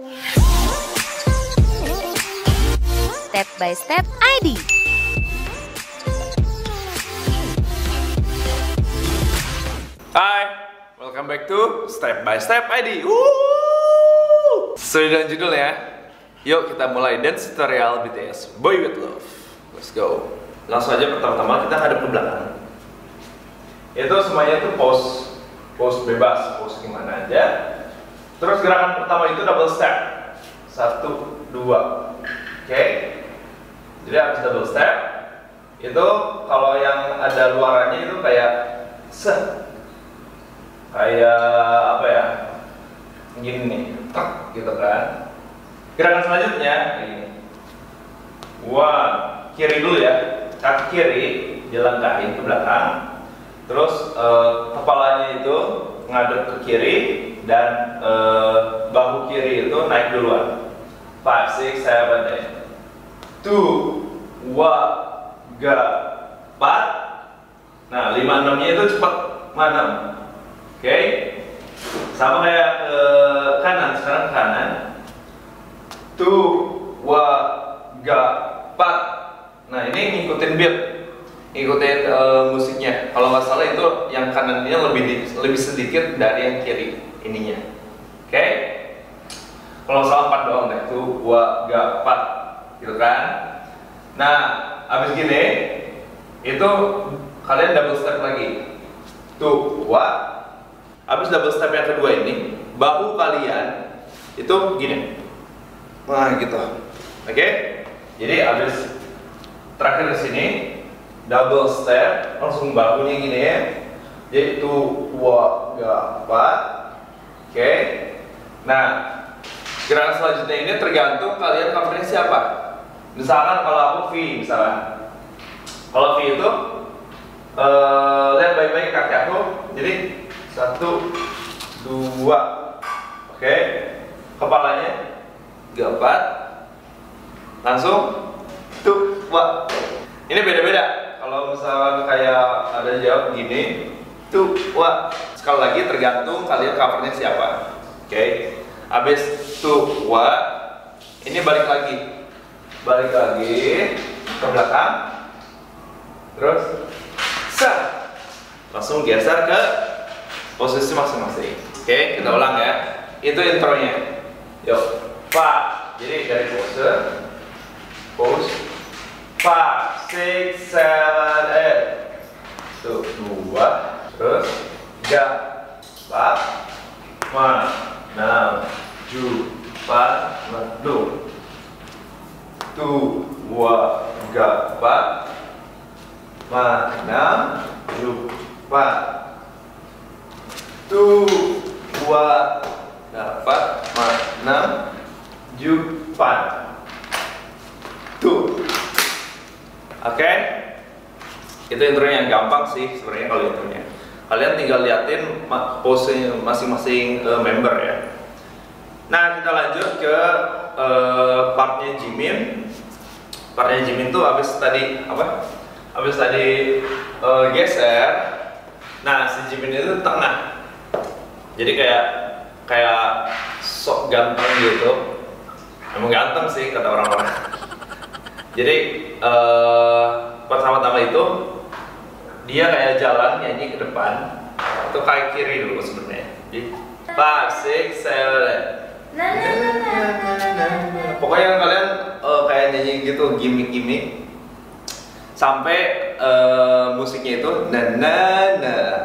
Step by Step ID. Hai, welcome back to Step by Step ID. Sesuai dengan judul ya. Yuk kita mulai dance tutorial BTS Boy With Love. Let's go. Langsung aja pertama-tama kita hadap ke belakang. Itu semuanya tuh pose bebas, pose gimana aja. Terus gerakan pertama itu double step. 1, 2. Oke. Jadi habis double step itu kalau yang ada luarannya itu kayak kayak apa ya, gini nih, gitu kan. Gerakan selanjutnya ini, kiri dulu ya, kaki kiri dilangkahin ke belakang, terus kepalanya itu ngadep ke kiri dan bahu kiri itu naik duluan. 5, 6, 7, 8, 2, 3, 4. Nah 5, 6 nya itu cepat madam. Oke, sama kayak ke kanan, sekarang ke kanan. 2, 3, 4. Nah ini ngikutin beat, ngikutin musiknya. Kalau nggak salah itu yang kanannya lebih sedikit dari yang kiri ininya. Oke, kalau salah 4 doang deh. 2, 3, 4, gitu kan. Nah abis gini itu kalian double step lagi. 2, habis double step yang kedua ini, bahu kalian itu gini. Nah gitu. Oke? Jadi habis terakhir di sini double step, langsung bahunya gini ya. Jadi 2, 3, 4. Oke? Nah, gerakan selanjutnya ini tergantung kalian covernya siapa. Misalkan kalau aku V, misalkan. Kalau V itu lihat baik-baik kaki aku. Jadi 1, 2, oke, kepalanya 3, 4, langsung 2. Ini beda-beda. Kalau misalnya kayak ada jawab gini, 2. Sekali lagi tergantung kalian covernya siapa. Oke, habis 2, ini balik lagi ke belakang, terus langsung geser ke posisi masing-masing. Oke, kita ulang ya. Itu intronya. Yuk, 5. Jadi dari pose 5, 6, 7, 8. 2, terus 3, 4, 5, 6, 7, 8, 2, 3, 4, 5, 6, 7, 8. 2, 8, 6, 7, 8. Oke? Itu intronya yang gampang sih sebenarnya. Kalau intronya kalian tinggal liatin pose masing-masing member ya. Nah kita lanjut ke partnya Jimin. Partnya Jimin tuh habis tadi apa? Habis tadi geser. Nah si Jimin itu tengah. Jadi kayak sok ganteng gitu. Emang ganteng sih kata orang-orang. Jadi pertama-tama itu dia kayak jalan nyanyi ke depan. Itu kayak kiri dulu sebenarnya. Jadi 5, 6, 7. Pokoknya kalian kayak nyanyi gitu, gimmick sampai musiknya itu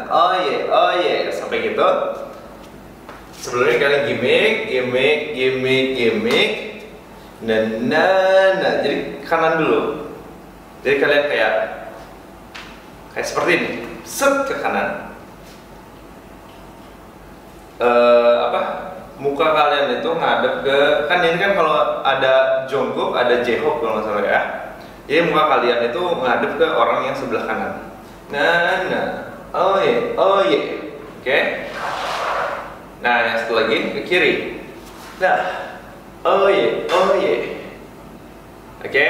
oh yeah sampai gitu. Sebelumnya kalian gimmick jadi kanan dulu. Jadi kalian kayak seperti ini, set ke kanan. Muka kalian itu ngadep ke, kan ini kan kalau ada Jungkook ada J-Hope kalau nggak salah ya. Jadi muka kalian itu ngadep ke orang yang sebelah kanan. Oh yeah. Oke. Nah yang satu lagi ke kiri. Oh yeah. Oke.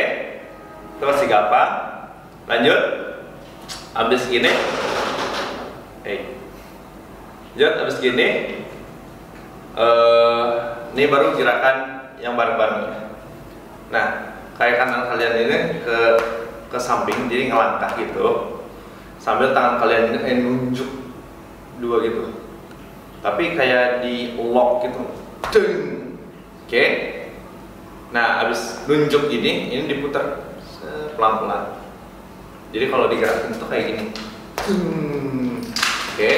Itu masih gampang. Lanjut. Habis gini. Lanjut habis gini. Ini baru gerakan yang bareng-bareng ya. Nah, kayak kanan kalian ini ke samping, jadi ngelangkah gitu. Sambil tangan kalian ini kayak nunjuk dua gitu. Tapi kayak di lock gitu. Oke. Nah, abis nunjuk ini diputar pelan-pelan. Jadi kalau digerakin tuh kayak gini. Oke.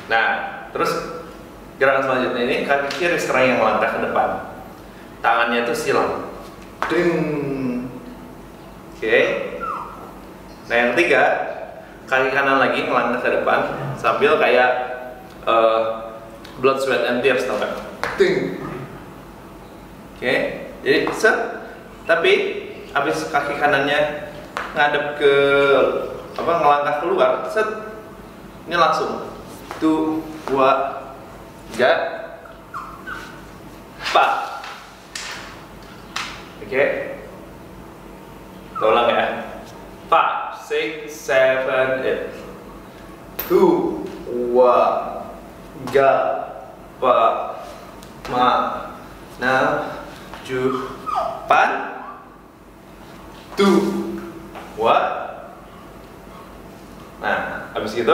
Nah, terus gerakan selanjutnya ini kaki kiri sekarang yang melangkah ke depan. Tangannya tuh silang. Oke. Nah, yang ketiga, kaki kanan lagi melangkah ke depan sambil kayak blood, sweat, and tears, tau kan? Oke. Jadi set. Tapi habis kaki kanannya ngadep ke ngelangkah keluar, set. Ini langsung 2, 3, 4. Oke. Kita ulang ya. 5, 6, 7, 8. 2, 3, 4, 5, 6, 7, 8. 2, 1. Nah, habis itu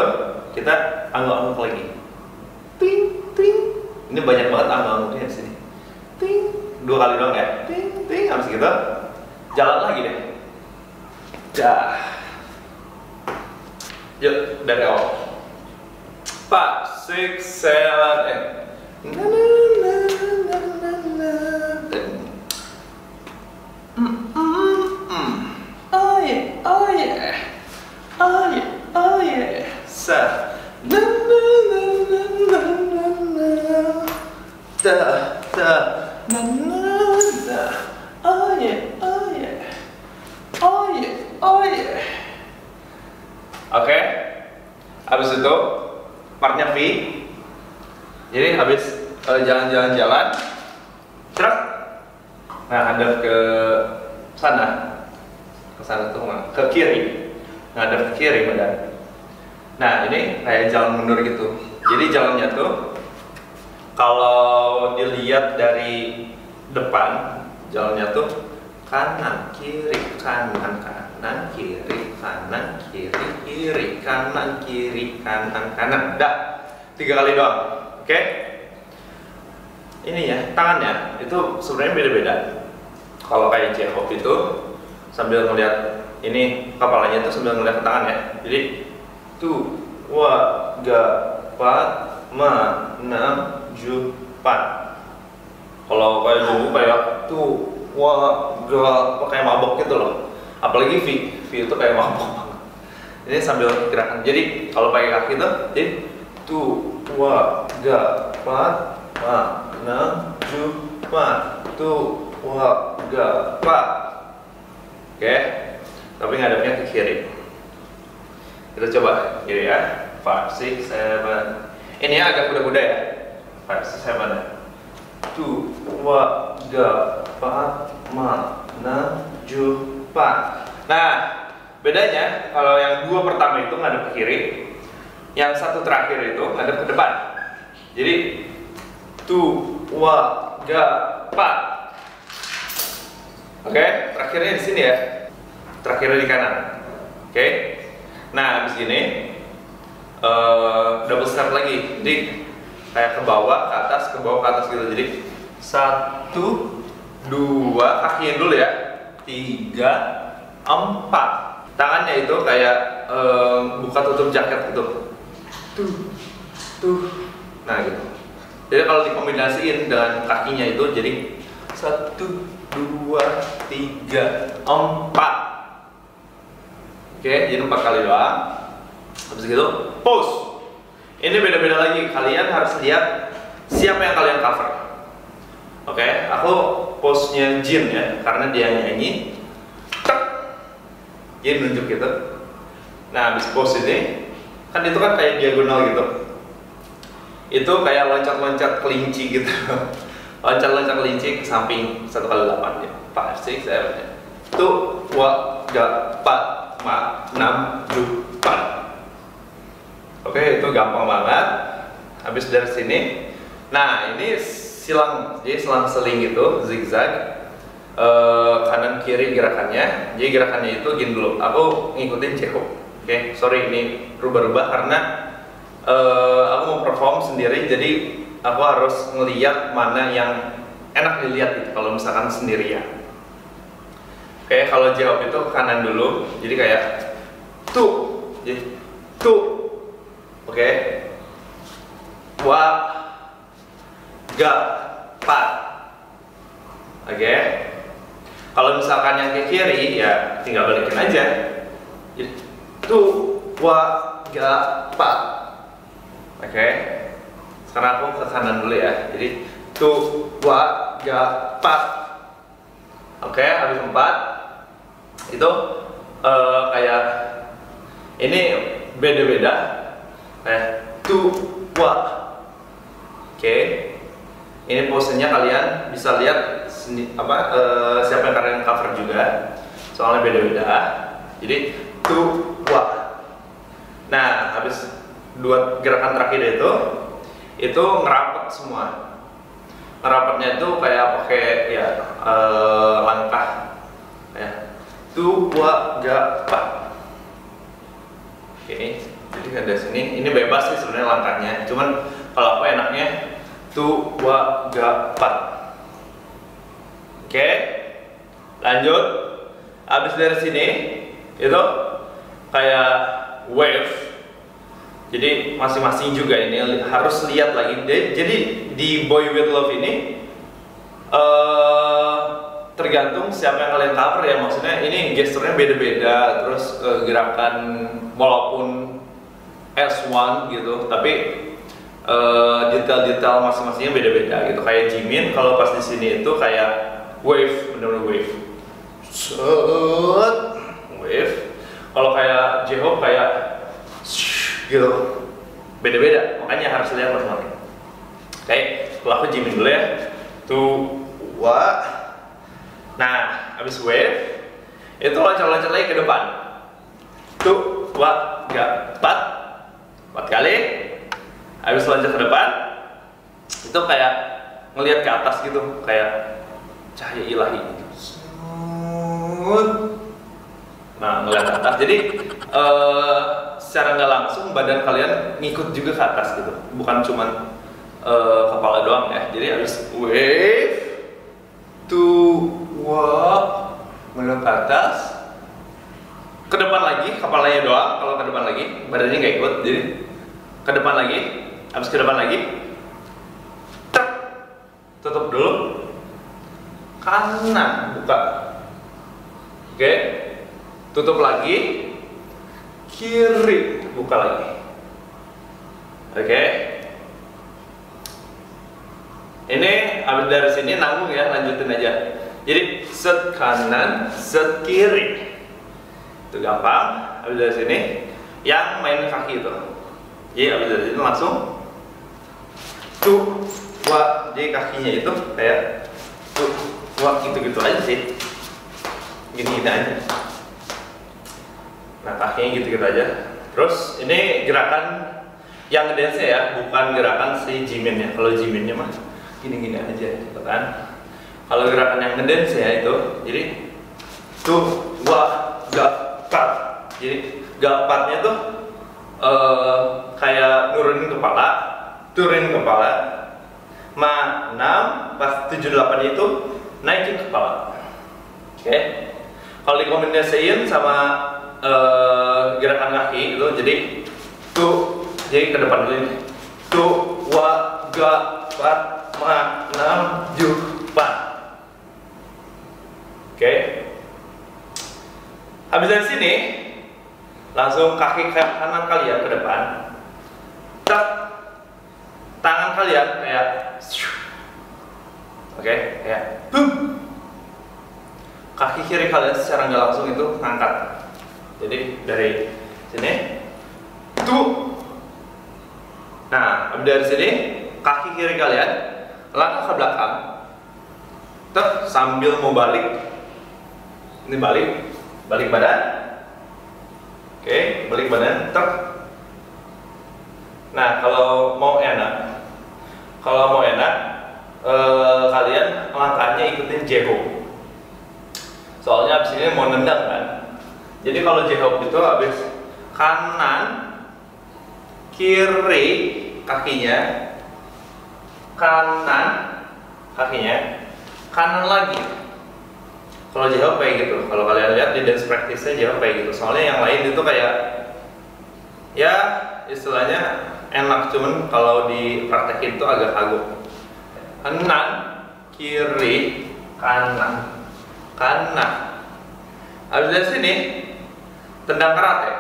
kita angguk-angguk lagi. Ting, ting. Ini banyak banget angguk-angguknya di sini. Ting, 2 kali doang ya. Ting, ting. Habis gitu jalan lagi deh. Dah. Yuk, dari awal. 5, 6, 7, 8. Na na na na na na. Oh yeah, oh yeah, oh yeah, oh yeah. Sa. Na na na na na na na. Da da na na na. Oh yeah, oh yeah, oh yeah, oh yeah. Oke, habis itu partnya V. Jadi habis jalan-jalan-jalan, truk. Nah, hadap ke sana tuh ke kiri, ngadep ke kiri badan. Nah, ini kayak jalan mundur gitu. Jadi jalannya tuh kalau dilihat dari depan, jalannya tuh kanan kiri kanan kanan kiri kanan kiri kiri kanan kiri kanan kanan. Dah, 3 kali doang. Oke? Ini ya tangannya itu sebenarnya beda-beda. Kalau kayak J-Hope itu sambil ngeliat ini kepalanya itu sambil ngeliat ke tangan ya. Jadi 2, 3, 4, 5, 6, 7, 8. Kalau kayak dulu kayak 2, 3, kayak mabok gitu loh. Apalagi V itu kayak mabok banget. Ini sambil gerakan. Jadi kalau pakai kaki itu, jadi 2, 3, 4, 5, 6, 7, 8. 2, 3, 4. Oke, tapi ngadepnya ke kiri. Kita coba kiri ya. 5, 6, 7. Ini agak kuda-kuda ya. 5, 6, 7. 2, 3, 4, 5, 6, 7, 8. Nah, bedanya kalau yang 2 pertama itu ngadep ke kiri, yang 1 terakhir itu ngadep ke depan. Jadi 2, 3, 4. Oke, terakhirnya di sini ya. Terakhirnya di kanan. Oke. Nah, habis ini double step lagi. Jadi kayak ke bawah, ke atas, ke bawah, ke atas gitu. Jadi 1, 2, kakinya dulu ya. 3, 4. Tangannya itu kayak buka tutup jaket gitu. Nah gitu. Jadi kalau dikombinasiin dengan kakinya itu jadi 1, 2, 3, 4. Oke, jadi 4 kali doang. Habis gitu, pose. Ini beda-beda lagi. Kalian harus lihat siapa yang kalian cover. Oke, aku pose-nya Jin ya, karena dia nyanyi. Jin nunjuk gitu. Nah, habis pose ini, kan itu kan kayak diagonal gitu. Itu kayak loncat-loncat kelinci gitu. Loncat-loncat kelinci ke samping 1 kali 8 ya. 5, 6, 7. 2, 3, 4, 5, 6, 7, 8. Oke, itu gampang banget. Habis dari sini Nah, ini silang, jadi selang-seling itu zigzag, kanan kiri gerakannya. Jadi gerakannya itu gini dulu. Aku ngikutin J-Hope. Oke, sorry ini rubah-rubah karena aku mau perform sendiri, jadi aku harus ngeliat mana yang enak dilihat gitu kalau misalkan sendirian. Oke, kalau J-Hope itu ke kanan dulu, jadi kayak tuh, jadi tuh. Oke, wa, ga, pa. Oke, kalau misalkan yang ke kiri ya tinggal balikin aja. Jadi tuh, wa, ga, pa. Oke, sekarang aku ke kanan dulu ya. Jadi tuh, wa, ga, pa. Oke, habis 4 itu kayak ini beda-beda. Tuh, wa. Oke, ini posenya kalian bisa lihat siapa yang kalian cover juga, soalnya beda-beda. Jadi tuh, wa. Nah, habis 2 gerakan terakhir itu ngerapet semua. Ngerapetnya itu kayak pakai ya langkah ya. Tu, wa, ga, pa. Oke, jadi ada sini. Ini bebas sih sebenarnya langkahnya. Cuman kalau aku enaknya tu, wa, ga, pa. Oke, lanjut. Habis dari sini itu kayak wave. Jadi masing-masing juga ini harus lihat lagi. Jadi di Boy With Love ini tergantung siapa yang kalian cover ya. Maksudnya ini gesturnya beda-beda, terus gerakan walaupun S1 gitu, tapi detail-detail masing-masingnya beda-beda gitu. Kayak Jimin kalau pas di sini itu kayak wave, bener-bener wave. Wave. Kalau kayak J-Hope kayak gitu, beda-beda, makanya harus lihat masing-masing. Oke, kalau aku Jimin dulu ya. Tuh, wa. Nah, habis wave itu loncat-loncat lagi ke depan. Tuh, wa, ga, 4 kali. Habis loncat ke depan itu kayak ngelihat ke atas gitu, kayak cahaya ilahi gitu. Nah, ngeliat ke atas. Jadi secara nggak langsung badan kalian ngikut juga ke atas gitu, bukan cuman kepala doang ya. Jadi harus wave, tuh, wa, ngeliat ke atas, ke depan lagi, kepalanya doang. Kalau ke depan lagi, badannya nggak ikut. Jadi ke depan lagi, habis ke depan lagi, tutup dulu, kanan buka. Oke, tutup lagi, kiri buka lagi. Oke, ini abis dari sini nanggung ya, lanjutin aja. Jadi set kanan, set kiri, itu gampang. Abis dari sini yang main kaki itu, jadi abis dari sini langsung tuh, wa. Jadi kakinya itu kayak tuh, wa, gitu-gitu aja sih, gini-gini aja. Nah, kakinya gitu-gitu aja. Terus ini gerakan yang ngedance ya, bukan gerakan si Jimin ya. Kalau Jiminnya mah gini-gini aja gitu kan. Kalau gerakan yang ngedance ya itu, jadi tuh, wa, ga, pa. Jadi ga, pa-nya tuh kayak nurunin kepala, turunin kepala. Ma, 6, pas 7, 8 itu naikin kepala. Oke. Kalau dikombinasiin sama gerakan kaki itu, jadi tuh, jadi ke depan dulu ini. Tuh, wa, ga, pa, ma, 6, 7, 8. Oke. Habis dari sini langsung kaki kanan kalian ke depan. Tak, tangan kalian kayak oke, kayak boom. Kaki kiri kalian secara nggak langsung itu ngangkat. Jadi dari sini tuh. Nah, dari sini kaki kiri kalian langkah ke belakang. Terus sambil mau balik. Ini balik badan. Oke, balik badan. Nah, kalau mau enak ngikutin J-Hope. Soalnya abis ini mau nendang kan. Jadi kalau J-Hope itu habis kanan, kiri kakinya, kanan kakinya, kanan lagi. Kalau J-Hope kayak gitu. Kalau kalian lihat di dance practice-nya J-Hope kayak gitu. Soalnya yang lain itu kayak ya istilahnya enak, cuman kalau dipraktekin itu agak kagok. Kanan, kiri, kanan, kanan. Habis dari sini tendang karate.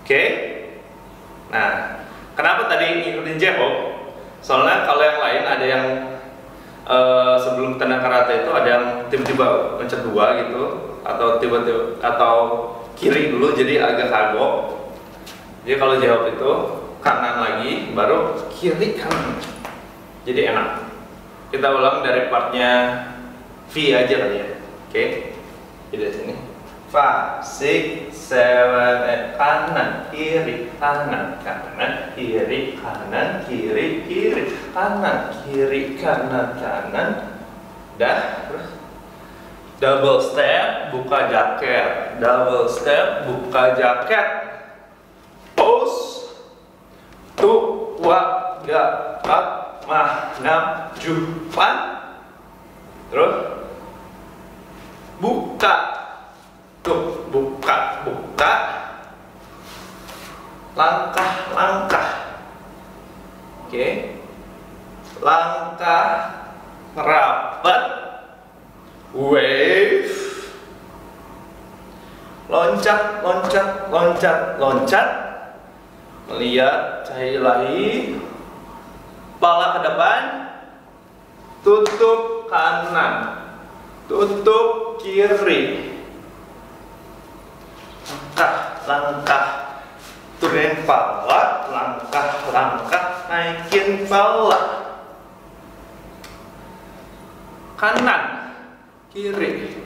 Oke. Nah, kenapa tadi ngikutin J-Hope? Soalnya kalau yang lain ada yang sebelum tendang karate itu ada yang tiba-tiba mencet dua gitu, atau tiba-tiba atau kiri dulu jadi agak kagok. Jadi kalau J-Hope itu kanan lagi baru kiri kanan. Jadi enak. Kita ulang dari partnya V aja kali ya. Oke. Jadi dari sini 5, 6, 7, 8 kanan, kiri, kanan, kanan, kiri, kanan, kiri, kiri, kanan, kiri, kanan, kanan. Dah, terus double step, buka jaket, double step, buka jaket, pose, tuh, wa, ga, empat, mah, enam, jupan, terus buka, tuh, buka, buka, langkah, langkah, oke, langkah, merapat, wave, loncat, loncat, loncat, loncat, melihat cahaya ilahi, kepala ke depan, tutup kanan, tutup kiri, langkah, langkah, turunin kepala, langkah, langkah, naikin kepala, kanan, kiri,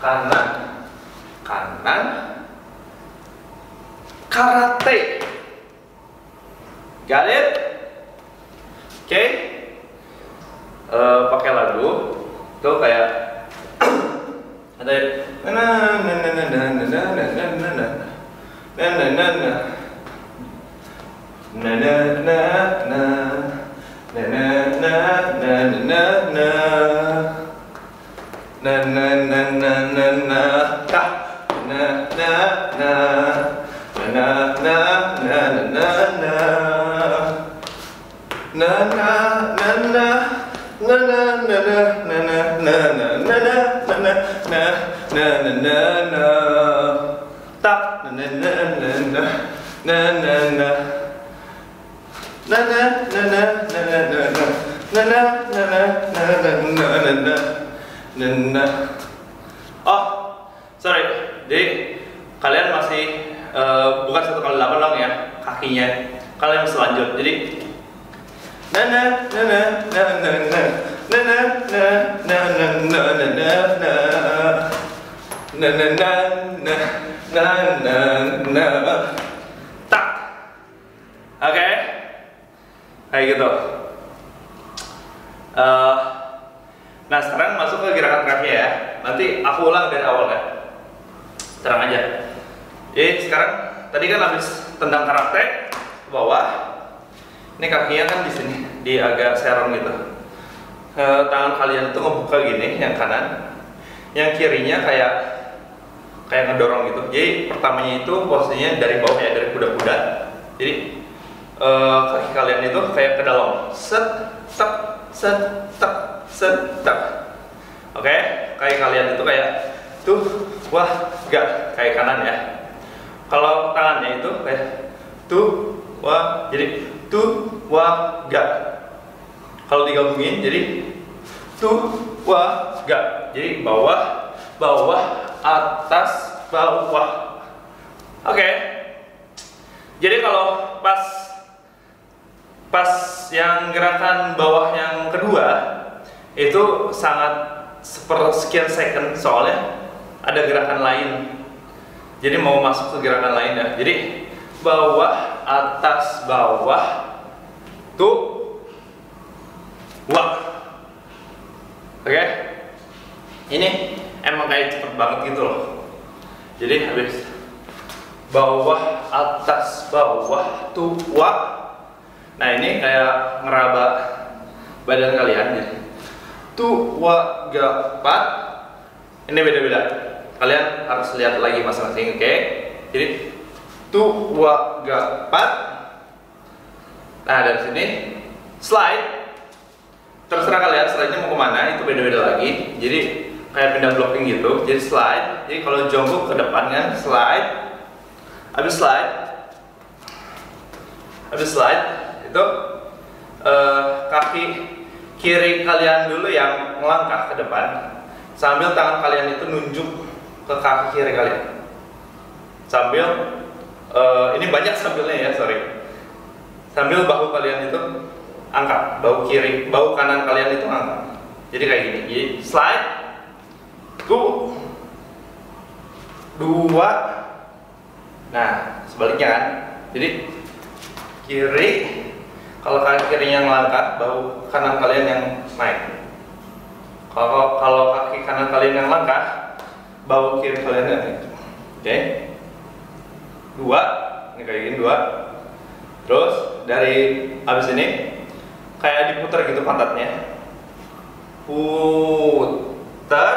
kanan, kanan, karate, got it? Oke, pakai lagu tuh kayak ada oh, sorry. Jadi kalian masih bukan 1x8 dong ya kakinya. Kalian masih lanjut. Jadi tak. Oke. Kayak gitu. Nah sekarang masuk ke gerakan terakhir ya. Nanti aku ulang dari awal ya. Terang aja. Jadi sekarang tadi kan habis tendang karate ke bawah. Ini kakinya kan di sini, di agak serong gitu. Tangan kalian itu ngebuka gini, yang kanan. Yang kirinya kayak ngedorong gitu. Jadi pertamanya itu posisinya dari bawah ya, dari kuda-kuda. Jadi kaki kalian itu kayak ke dalam. Set, tak, set, tak, set, tak. Oke, kaki kalian itu kayak tuh, wah, gak kayak kanan ya. Kalau tangannya itu kayak tuh, wah, jadi tuh, wah, gak. Kalau digabungin jadi tuh, wah, gak. Jadi bawah, bawah, atas, bawah. Oke. Jadi kalau pas yang gerakan bawah yang kedua itu sangat sepersekian second, soalnya ada gerakan lain. Jadi mau masuk ke gerakan lain ya. Jadi bawah, atas, bawah, tuh, wah. Oke, ini emang kayak cepet banget gitu loh. Jadi habis bawah, atas, bawah, tua. Nah ini kayak ngeraba badan kalian. Jadi tua, gapat. Ini beda-beda. Kalian harus lihat lagi masing-masing, oke? Jadi tua, gapat. Nah dari sini slide. Terserah kalian slide-nya mau kemana, itu beda-beda lagi. Jadi kayak pindah blocking gitu. Jadi slide. Jadi kalau jongkok ke depan kan slide. Habis slide itu kaki kiri kalian dulu yang melangkah ke depan, sambil tangan kalian itu nunjuk ke kaki kiri kalian. Sambil ini banyak sambilnya ya, sorry. Sambil bahu kalian itu angkat, bahu kanan kalian itu angkat. Jadi kayak gini. Jadi slide, 2. Nah, sebaliknya kan. Jadi kiri, kalau kaki kirinya melangkah, bahu kanan kalian yang naik. Kalau kaki kanan kalian yang langkah, bahu kiri kalian yang naik. Oke. 2, ini kayak gini 2. Terus dari abis ini kayak diputar gitu pantatnya. Putar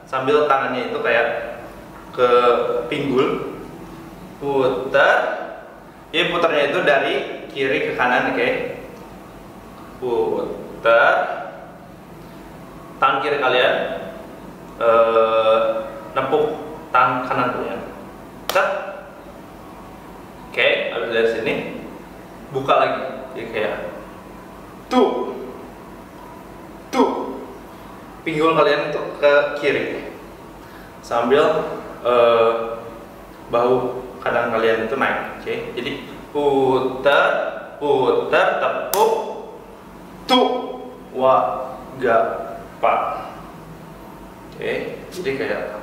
sambil tangannya itu kayak ke pinggul. Putar. Ya putarnya itu dari kiri ke kanan, oke. Putar. Tangan kiri kalian nepuk tangan kanan kalian. Set. Oke, habis dari sini buka lagi. Jadi kayak tuh. Pinggul kalian itu ke kiri. Sambil bahu kanan kalian itu naik, oke? Jadi putar, tepuk, gapat. Oke, jadi kayak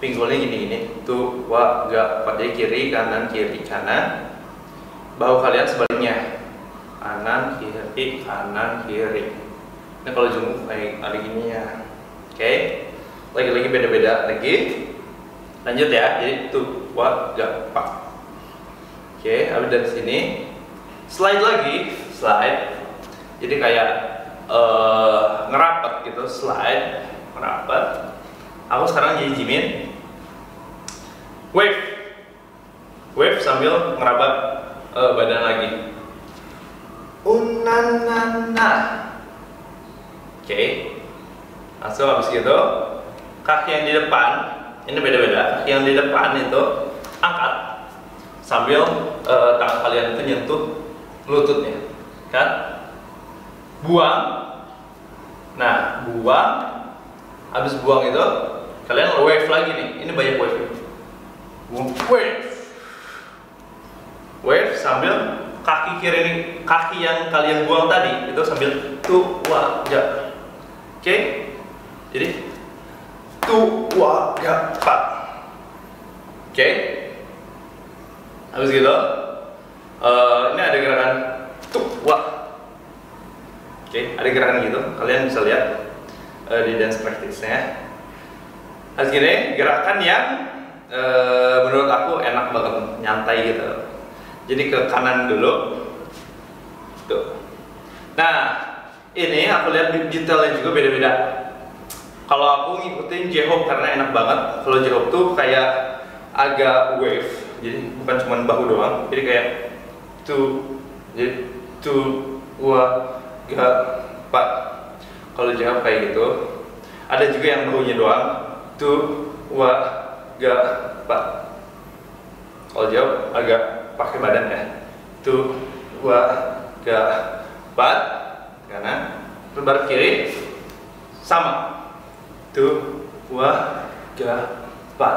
pinggulnya gini, gapat. Jadi kiri kanan, bahu kalian sebaliknya, kanan kiri. Ini kalau jungkuk kayak ada gini ya, oke? Lagi beda-beda lagi. Lanjut ya, jadi gapat. Oke, habis dari sini slide lagi, jadi kayak ngerapat gitu, ngerapat. Aku sekarang jadi Jimin, wave sambil ngerabat badan lagi. Unanana. Oke, langsung habis gitu kaki yang di depan. Ini beda-beda. Kaki yang di depan itu angkat sambil tangan kalian itu nyentuh lututnya, kan? Buang. Nah, buang. Habis buang itu kalian wave lagi nih. Ini banyak wave. Wave sambil kaki kiri ini, kaki yang kalian buang tadi itu sambil gapat. Oke? Jadi gapat. Oke? Habis gitu, ini ada gerakan Oke, ada gerakan gitu. Kalian bisa lihat di dance practice-nya. Habis gini, gerakan yang menurut aku enak banget, nyantai gitu. Jadi ke kanan dulu. Tuh. Nah, ini aku lihat detailnya juga beda-beda. Kalau aku ngikutin J-Hope karena enak banget. Kalau J-Hope tuh kayak agak wave. Jadi bukan cuma bahu doang. Jadi kayak gapat. Kalau J-Hope kayak gitu. Ada juga yang bahunya doang. Gapat. Kalau J-Hope agak pakai badan ya. Gapat. Kanan. Terus kiri sama. Gapat.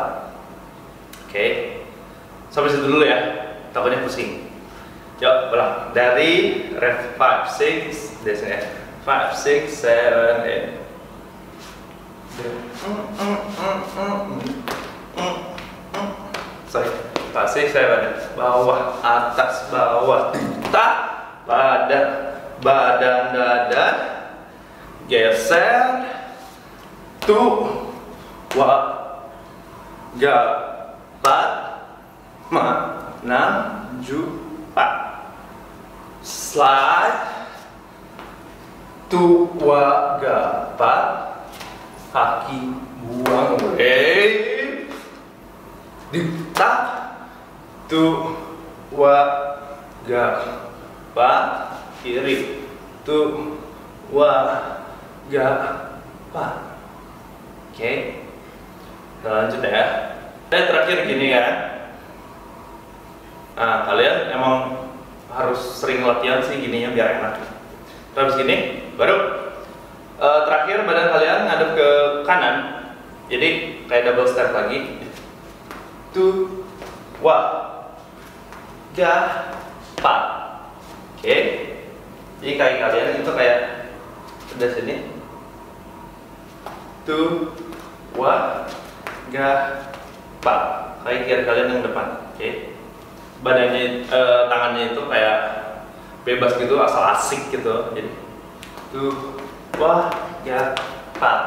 Oke. Sampai situ dulu ya. Takutnya pusing. Yuk, ulang. Dari ref 5, 6, dari sini ya. 5, 6, 7, 8. Sorry. 5, 6, 7. Bawah, atas, bawah. Badan, dada. geser, tu, wa, ga, pat, ma, enam, empat. Slide, tu, wa, ga, pat, kaki buang, ditak, tu, wa, ga, pat, kiri, tu, wa, ga, pat. Oke, kita lanjut ya. Dan terakhir gini ya. Nah, kalian emang harus sering latihan sih gininya biar enak. Terus gini, baru terakhir badan kalian ngadep ke kanan. Jadi kayak double step lagi. Tu, wa, ga, pat. Oke. Jadi kaki kalian itu kayak udah sini. Tu, wa, ga, pat. Kaki kiri kalian yang depan. Oke. Badannya, tangannya itu kayak bebas gitu, asal asik gitu. Jadi tu, wa, ga, pat.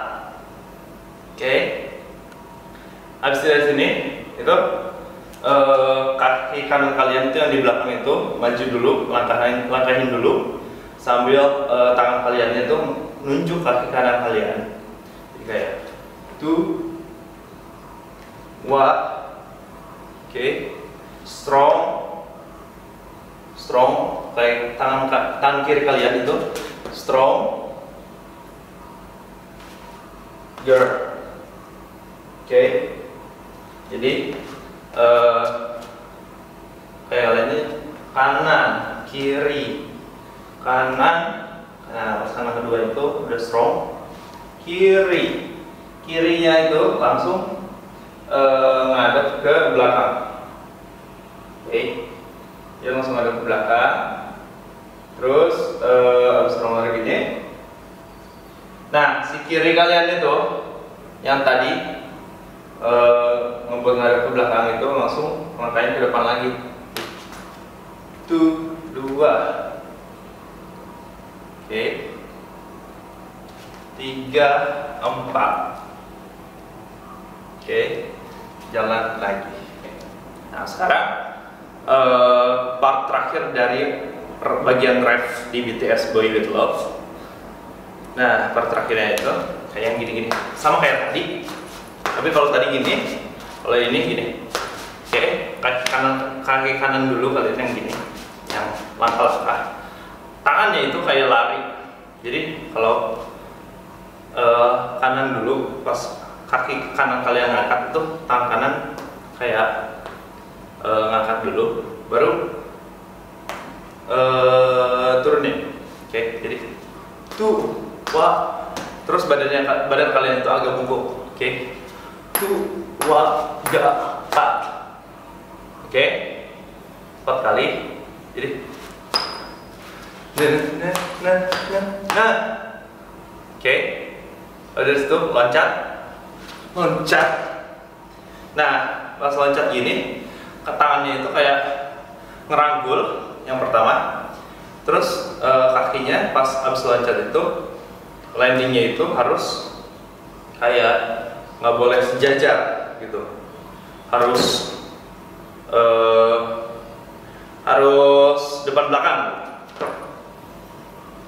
Oke. Habis dari sini itu kaki kanan kalian itu yang di belakang itu maju dulu, langkahin dulu sambil tangan kaliannya itu nunjuk kaki kanan kalian. Jadi kayak tu, wa, oke, strong, kayak tangan kiri kalian itu strong, girl. Oke. Jadi kayak kalian ini kanan, kiri, kanan. Nah, pas kanan kedua itu udah strong, kirinya itu langsung ngadep ke belakang. Oke, dia langsung ngadep ke belakang. Terus habis strong lagi gini. Nah, si kiri kalian itu yang tadi ngebuat ngadep ke belakang itu langsung langkahin ke depan lagi. Tu, dua. Oke. 3, 4. Oke. Jalan lagi. Nah, sekarang part terakhir dari bagian ref di BTS Boy With Love. Nah, part terakhirnya itu kayak yang gini-gini. Sama kayak tadi. Tapi kalau tadi gini, kalau ini gini. Oke, kaki kanan dulu kalian yang gini, yang langkah-langkah. Tangannya itu kayak lari. Jadi kalau kanan dulu, pas kaki kanan kalian ngangkat itu tangan kanan kayak ngangkat dulu, baru turunin. Oke, jadi tu, wa, terus badan kalian itu agak bungkuk. Oke. Tu, wa, ga, pat. Oke, 4 kali. Jadi nah. Oke. Dari situ loncat. Nah, pas loncat gini, tangannya itu kayak ngerangkul yang pertama. Terus kakinya pas abis loncat itu landingnya itu harus kayak nggak boleh sejajar gitu, harus depan belakang.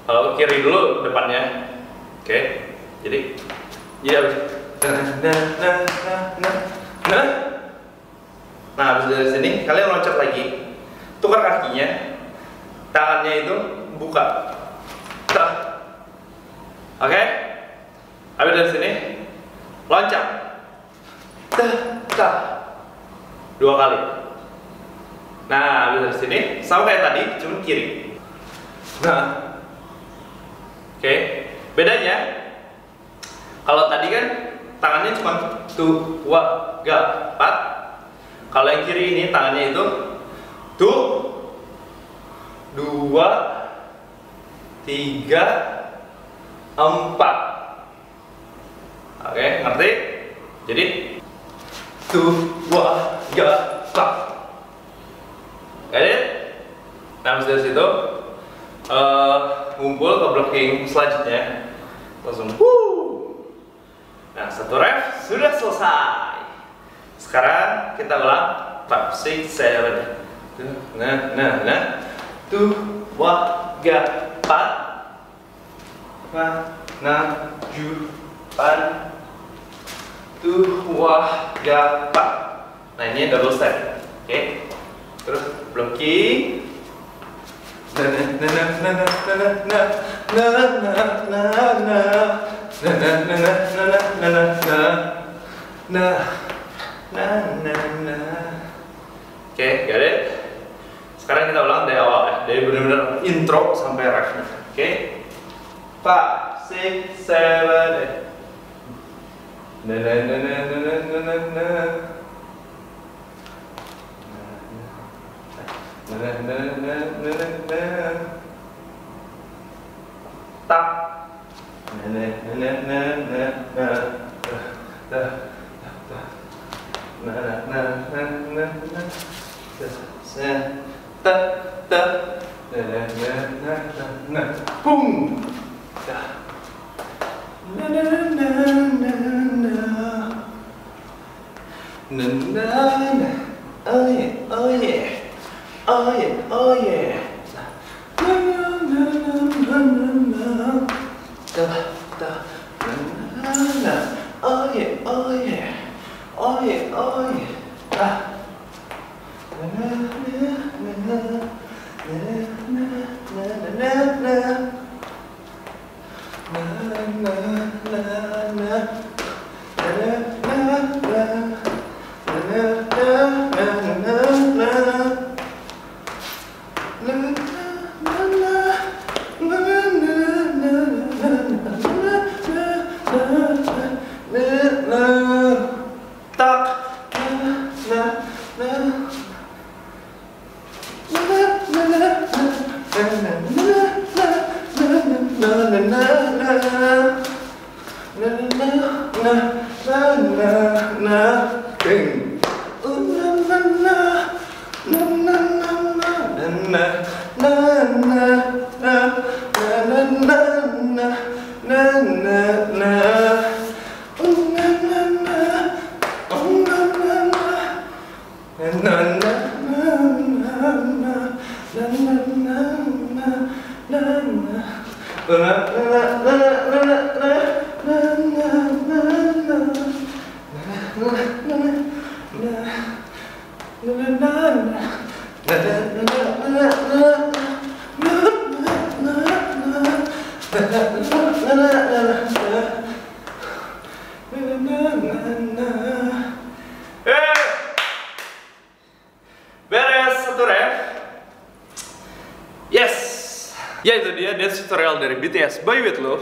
Kalau kiri dulu depannya. Oke, jadi ya nah habis dari sini kalian loncat lagi, tukar kakinya, tangannya itu buka. Oke, habis dari sini loncat, 2 kali. Nah, habis dari sini sama kayak tadi, cuma kiri. Nah, oke, bedanya kalau tadi kan tangannya cuma tu, wa, ga, pat. Kalau yang kiri ini tangannya itu tu, 2, 3, 4. Oke, ngerti? Jadi tu, wa, ga, pat. Oke, nah habis dari situ ngumpul ke blocking selanjutnya. langsung Nah, satu ref sudah selesai. Sekarang kita ulang 5, 6, 7. Nah. 2, 3, 4, 5, 6, 7, 8. 2, 3, 4. Nah, ini double step. Oke. Terus belum key. Oke, got it? Sekarang kita ulang dari awal ya, dari benar-benar intro sampai refnya. Oke? 5, 6, 7, Beres satu ref. Yes. Ya, itu dia dance tutorial dari BTS Boy With Luv.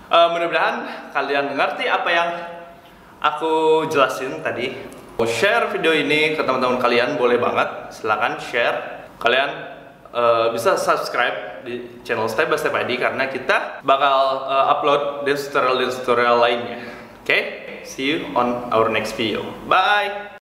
Mudah-mudahan kalian ngerti apa yang aku jelasin tadi. Mau share video ini ke teman-teman kalian, boleh banget, silahkan share. Kalian bisa subscribe di channel Step by Step ID karena kita bakal upload dance tutorial lainnya. Oke? See you on our next video. Bye.